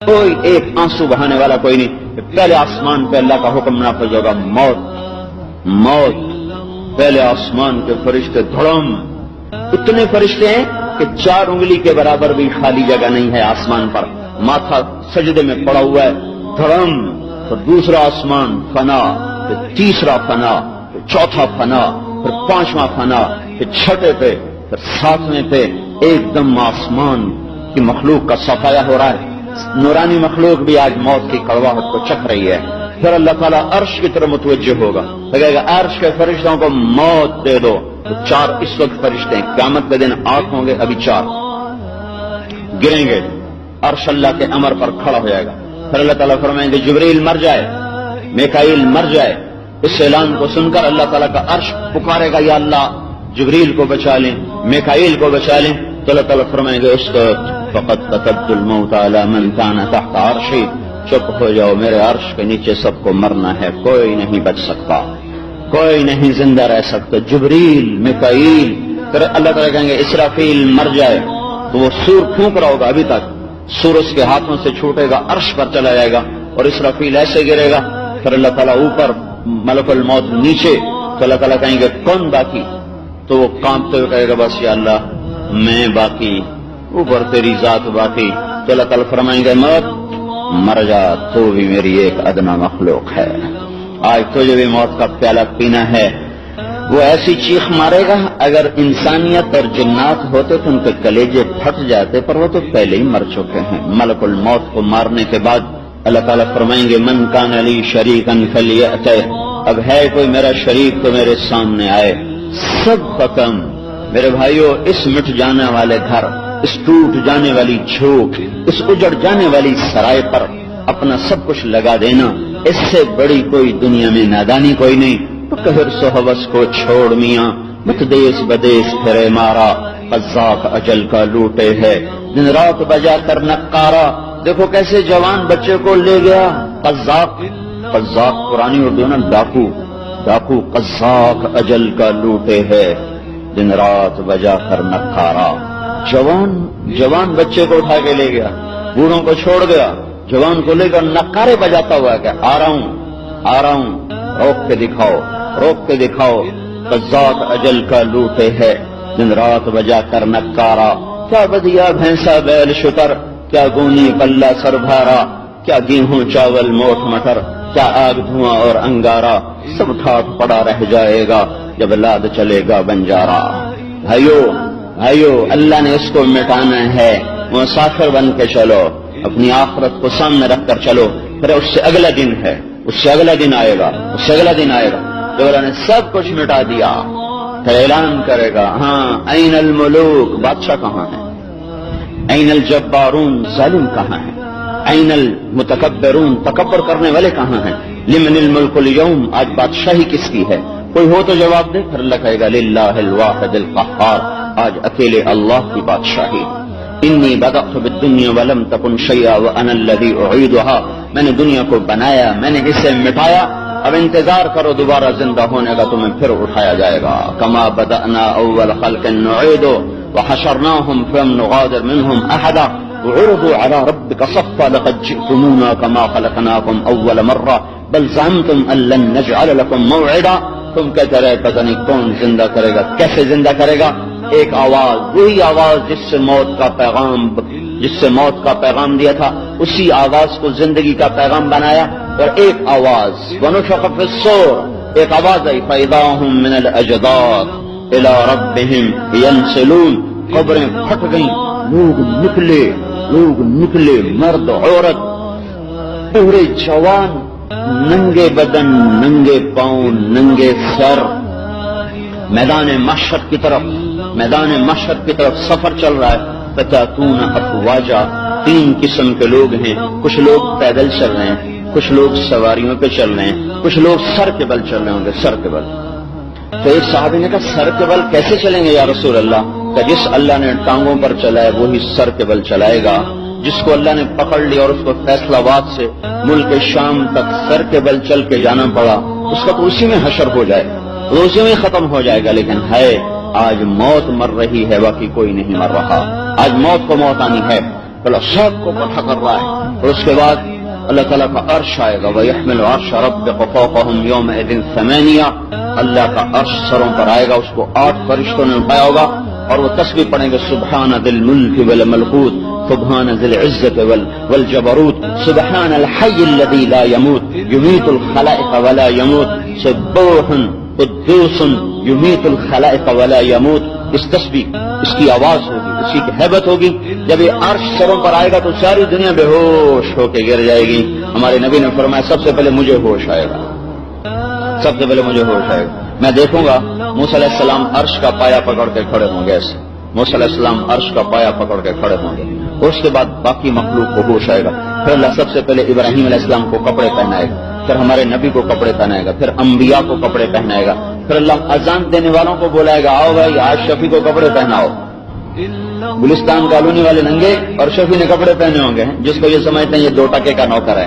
کوئی ایک آنسو بہانے والا کوئی نہیں. پہلے آسمان پہ اللہ کا حکم نافذ ہوگا، موت موت. پہلے آسمان کے فرشتے دھڑم، اتنے فرشتے ہیں کہ 4 انگلی کے برابر بھی خالی جگہ نہیں ہے آسمان پر. ماتھا سجدے میں پڑا ہوا ہے، دھڑم. پھر دوسرا آسمان فنا، پھر تیسرا فنا، پھر چوتھا فنا، پھر 5واں فنا، پھر 6 پہ، پھر 7ویں پہ. ایک دم آسمان کی مخلوق کا صفایا ہو رہا ہے. نورانی مخلوق بھی آج موت کی کڑواہٹ کو چکھ رہی ہے. پھر اللہ تعالیٰ عرش کی طرف متوجہ ہوگا، کہے گا عرش کے فرشتوں کو موت دے دو. تو 4 اس وقت فرشتے ہیں، قیامت کے دن 8 ہوں گے، ابھی 4 گریں گے. عرش اللہ کے امر پر کھڑا ہو جائے گا. پھر اللہ تعالیٰ فرمائیں گے جبریل مر جائے، میکائیل مر جائے. اس اعلان کو سن کر اللہ تعالیٰ کا عرش پکارے گا یا اللہ جبریل کو بچا لیں، میکائیل کو بچا لیں. تو اللہ تعالیٰ فرمائیں گے اس کو فقط كتبت الموت على من كان تحت عرشی، چپ ہو جاؤ، میرے عرش کے نیچے سب کو مرنا ہے، کوئی نہیں بچ سکتا، کوئی نہیں زندہ رہ سکتا. جبریل، میکائیل. پھر اللہ تعالیٰ کہیں گے اسرافیل مر جائے. تو وہ سور پھونک رہا ہوگا ابھی تک، سور اس کے ہاتھوں سے چھوٹے گا، عرش پر چلا جائے گا اور اسرافیل ایسے گرے گا. پھر اللہ تعالیٰ اوپر، ملک الموت نیچے. تو اللہ تعالیٰ کہیں گے کون باقی؟ تو وہ کانپتے ہوئے کہے گا بس یا اللہ میں باقی، اوپر تیری ذات باقی. تو اللہ تعالیٰ فرمائیں گے موت مر جا، تو بھی میری ایک ادنا مخلوق ہے، آج تجھے بھی موت کا پیالہ پینا ہے. وہ ایسی چیخ مارے گا اگر انسانیت اور جنات ہوتے تو ان کے کلیجے پھٹ جاتے، پر وہ تو پہلے ہی مر چکے ہیں. ملک الموت کو مارنے کے بعد اللہ تعالیٰ فرمائیں گے من کان لی شریکا فلیأتہ، اب ہے کوئی میرا شریک تو میرے سامنے آئے. سب ختم میرے بھائیوں. اس مٹ جانے والے گھر، اس ٹوٹ جانے والی جھوک، اس اجڑ جانے والی سرائے پر اپنا سب کچھ لگا دینا، اس سے بڑی کوئی دنیا میں نادانی کوئی نہیں. تو کہر سو حوث کو چھوڑ میاں، مت دیس بدیس پھرے مارا، قذاق اجل کا لوٹے ہے دن رات بجا کر نقارا. دیکھو کیسے جوان بچے کو لے گیا. قذاق، قذاق پرانی اردو نا، ڈاکو، ڈاکو. قذاق اجل کا لوٹے ہے دن رات بجا کر نقارا. جوان بچے کو اٹھا کے لے گیا، بوڑھوں کو چھوڑ گیا، جوان کو لے کر نقارے بجاتا ہوا کہ آ رہا ہوں آ رہا ہوں، روک کے دکھاؤ روک کے دکھاؤ. قذاق اجل کا لوٹے ہے دن رات بجا کر نقارا. کیا بدیا بھینسا بیل شتر، کیا گونی پلہ سر بھارا، کیا گیہوں چاول موٹ مٹر، کیا آگ دھواں اور انگارا، سب ٹھاٹ پڑا رہ جائے گا جب لاد چلے گا بنجارا. بھائیو اللہ نے اس کو مٹانا ہے. مسافر بن کے چلو، اپنی آخرت کو سامنے رکھ کر چلو. پھر اس سے اگلا دن ہے، اس سے اگلا دن آئے گا، اس سے اگلا دن آئے گا جب اللہ نے سب کچھ مٹا دیا. پھر اعلان کرے گا ہاں این الملوک، بادشاہ کہاں ہے؟ این الجبارون، ظالم کہاں ہے؟ این المتکبرون، تکبر کرنے والے کہاں ہیں؟ لمن الملک اليوم، آج بادشاہی کس کی ہے؟ کوئی ہو تو جواب دے. پھر اللہ کہے گا للہ الواحد القہار، آج اکیلے اللہ کی بادشاہی. انی بدأت بالدنیا ولم تکن شیئا وانا الذی اعیدها، میں نے دنیا کو بنایا، میں نے اسے مٹایا، اب انتظار کرو دوبارہ زندہ ہونے کا، تمہیں پھر اٹھایا جائے گا. کما بدأنا اول خلق نعید وحشرناهم فلم نغادر منهم احدا وعرضوا على ربك صفا لقد جئتمونا كما خلقناكم اول مرة بل زعمتم ان لن نجعل لكم موعدا. تم کہتے رہے پتہ نہیں کون زندہ کرے گا، کیسے زندہ کرے گا. ایک آواز، وہی آواز جس سے موت کا پیغام دیا تھا، اسی آواز کو زندگی کا پیغام بنایا. اور ایک آواز ونفخ فی الصور، ایک آواز آئی فاذا هم من الاجداث الى ربهم ينسلون. قبریں پھٹ گئیں، لوگ نکلے، مرد عورت، پورے جوان، ننگے بدن، ننگے پاؤں، ننگے سر، میدان محشر کی طرف سفر چل رہا ہے. فتاتون افواجا، 3 قسم کے لوگ ہیں. کچھ لوگ پیدل چل رہے ہیں، کچھ لوگ سواریوں پہ چل رہے ہیں، کچھ لوگ سر کے بل چل رہے ہوں گے، سر کے بل. تو ایک صحابی نے کہا سر کے بل کیسے چلیں گے یا رسول اللہ؟ کہ جس اللہ نے ٹانگوں پر چلائے وہی سر کے بل چلائے گا. جس کو اللہ نے پکڑ لیا اور اس کو فیصلہ آباد سے ملک شام تک سر کے بل چل کے جانا پڑا، اس کا تو اسی میں حشر ہو جائے، وہ اسی میں ختم ہو جائے گا. لیکن ہے آج موت مر رہی ہے، باقی کوئی نہیں مر رہا. آج موت کو موت آنی ہے. اللہ سب کو اکٹھا کر رہا ہے، اور اس کے بعد اللہ تعالیٰ کا عرش آئے گا، وَيَحْمِلُ عَرْشَ رَبِّكَ فَوْقَهُمْ يَوْمَئِذٍ ثَمَانِيَةٌ، اللہ کا عرش سروں پر آئے گا، اس کو 8 فرشتوں نے اٹھایا ہوگا، اور وہ تسبیح پڑھیں گے سبحان ذی الملک والملکوت، سبحان ذی العزت والجبروت، سبحان الحی الذی لا یموت یمیت الخلائق ولا یموت، سبوح قدوس یمیت الخلائق ولا یموت۔ اس تسبیح، اس کی آواز ہوگی، اس کی ہیبت ہوگی، جب یہ عرش سروں پر آئے گا تو ساری دنیا بے ہوش ہو کے گر جائے گی۔ ہمارے نبی نے فرمایا سب سے پہلے مجھے ہوش آئے گا، سب سے پہلے مجھے ہوش آئے گا، میں دیکھوں گا موسیٰ علیہ السلام عرش کا پایا پکڑ کے کھڑے ہوں گے، ایسے موسیٰ علیہ السلام عرش کا پایا پکڑ کے کھڑے ہوں گے، اس کے بعد باقی مخلوق کو ہوش آئے گا، پھر اللہ سب سے پہلے ابراہیم علیہ السلام کو کپڑے پہنائے گا، پھر ہمارے نبی کو کپڑے پہنائے گا، پھر انبیاء کو کپڑے پہنائے گا، پھر اللہ اذان دینے والوں کو بلائے گا آؤ بھائی آج شفیع کو کپڑے پہناؤ۔ گلستان کالونی والے ننگے اور شفیع نے کپڑے پہنے ہوں گے، جس کو یہ سمجھتے ہیں یہ 2 ٹکے کا نوکر ہے،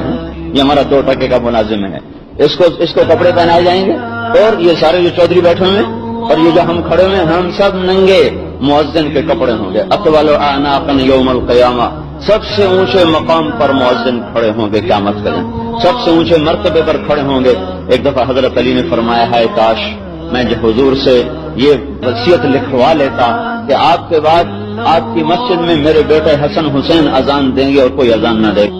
یہ ہمارا 2 ٹکے کا ملازم ہے، اس کو کپڑے پہنائے جائیں گے، اور یہ سارے جو چودھری بیٹھے ہوئے اور یہ جو ہم کھڑے ہوئے ہم سب ننگے مؤذن کے کپڑے ہوں گے، اطول اعناقا یوم القیامہ، سب سے اونچے مقام پر مؤذن کھڑے ہوں گے قیامت کے دن، سب سے اونچے مرتبے پر کھڑے ہوں گے۔ ایک دفعہ حضرت علی نے فرمایا ہے کاش میں حضور سے یہ وصیت لکھوا لیتا کہ آپ کے بعد آپ کی مسجد میں میرے بیٹے حسن حسین اذان دیں گے اور کوئی اذان نہ دے گا،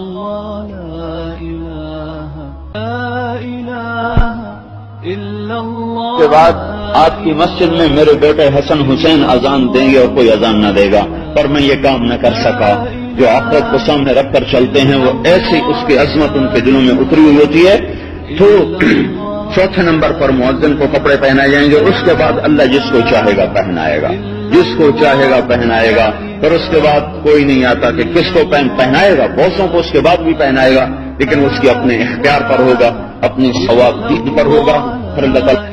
کے بعد آپ کی مسجد میں میرے بیٹے حسن حسین اذان دیں گے اور کوئی اذان نہ دے گا، پر میں یہ کام نہ کر سکا۔ جو آخرت کو سامنے رکھ کر چلتے ہیں وہ ایسی اس کی عظمت ان کے دلوں میں اتری ہوئی ہوتی ہے۔ تو 4تھے نمبر پر مؤذن کو کپڑے پہنائے جائیں گے، اس کے بعد اللہ جس کو چاہے گا پہنائے گا، جس کو چاہے گا پہنائے گا، پھر اس کے بعد کوئی نہیں آتا کہ کس کو پہنائے گا، بہتوں کو اس کے بعد بھی پہنائے گا، لیکن اس کی اپنے اختیار پر ہوگا، اپنی ثواب دید پر ہوگا، پھر اللہ تعالیٰ